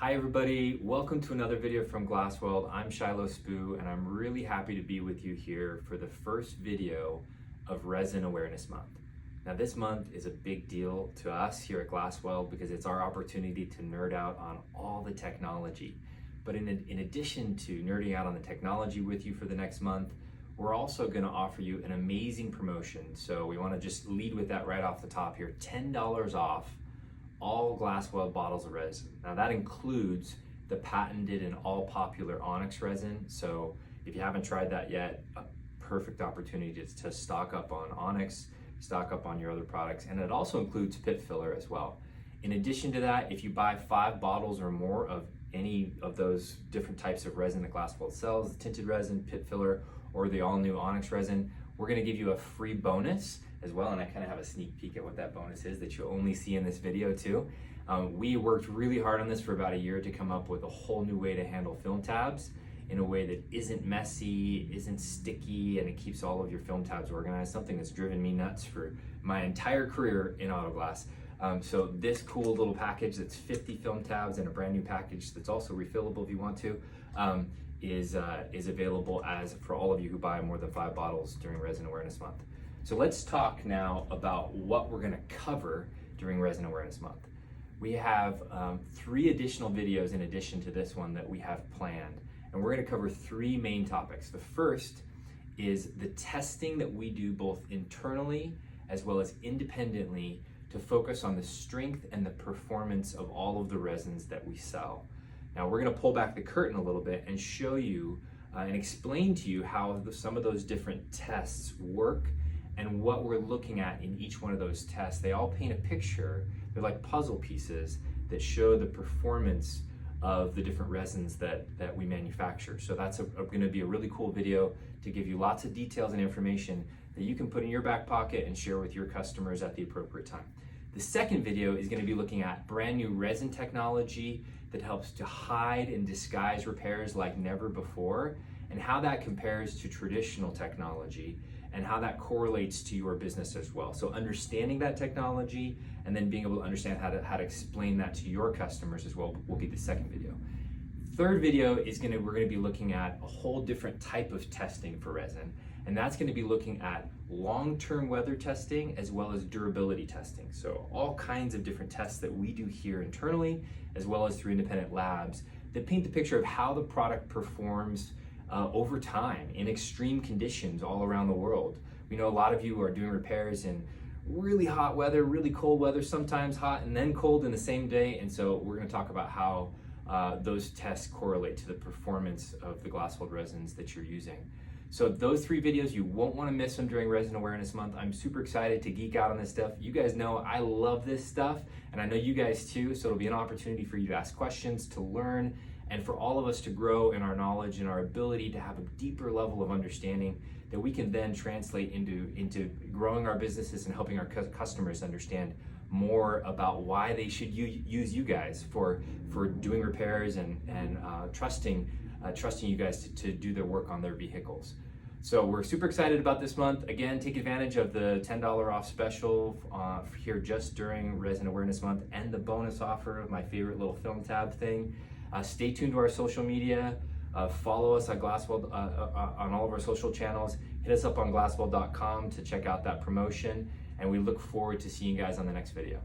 Hi everybody, welcome to another video from GlasWeld. I'm Shiloh Spoo and I'm really happy to be with you here for the first video of Resin Awareness Month. Now this month is a big deal to us here at GlasWeld because it's our opportunity to nerd out on all the technology. But in addition to nerding out on the technology with you for the next month, we're also going to offer you an amazing promotion. So we want to just lead with that right off the top here, $10 off all GlasWeld bottles of resin. Now that includes the patented and all popular onyx resin. So if you haven't tried that yet, a perfect opportunity to stock up on onyx, stock up on your other products, and it also includes pit filler as well. In addition to that, if you buy 5 bottles or more of any of those different types of resin that GlasWeld sells, the tinted resin, pit filler, or the all new onyx resin, we're gonna give you a free bonus as well, and I kind of have a sneak peek at what that bonus is that you'll only see in this video too. We worked really hard on this for about a year to come up with a whole new way to handle film tabs in a way that isn't messy, isn't sticky, and it keeps all of your film tabs organized, something that's driven me nuts for my entire career in auto glass. So this cool little package that's 50 film tabs and a brand new package that's also refillable if you want to, is available for all of you who buy more than 5 bottles during Resin Awareness Month. So let's talk now about what we're going to cover during Resin Awareness Month. We have 3 additional videos in addition to this one that we have planned, and we're going to cover 3 main topics. The first is the testing that we do both internally as well as independently to focus on the strength and the performance of all of the resins that we sell. Now we're going to pull back the curtain a little bit and show you and explain to you how some of those different tests work and what we're looking at in each one of those tests. They all paint a picture. They're like puzzle pieces that show the performance of the different resins that we manufacture. So that's going to be a really cool video to give you lots of details and information that you can put in your back pocket and share with your customers at the appropriate time. The second video is going to be looking at brand new resin technology that helps to hide and disguise repairs like never before, and how that compares to traditional technology and how that correlates to your business as well. So understanding that technology and then being able to understand how to explain that to your customers as well will be the second video. Third video is we're going to be looking at a whole different type of testing for resin, and that's going to be looking at long-term weather testing as well as durability testing. So all kinds of different tests that we do here internally as well as through independent labs that paint the picture of how the product performs over time in extreme conditions all around the world. We know a lot of you are doing repairs in really hot weather, really cold weather, sometimes hot and then cold in the same day, and so we're going to talk about how those tests correlate to the performance of the GlasWeld resins that you're using. So those 3 videos, you won't want to miss them during Resin Awareness Month. I'm super excited to geek out on this stuff. You guys know I love this stuff, and I know you guys too, so it'll be an opportunity for you to ask questions, to learn, and for all of us to grow in our knowledge and our ability to have a deeper level of understanding that we can then translate into growing our businesses and helping our customers understand more about why they should use you guys for doing repairs and trusting you guys to do their work on their vehicles. So we're super excited about this month. Again, take advantage of the $10 off special here just during Resin Awareness Month and the bonus offer of my favorite little film tab thing. Stay tuned to our social media. Follow us at GlasWeld on all of our social channels. Hit us up on glasweld.com to check out that promotion, and we look forward to seeing you guys on the next video.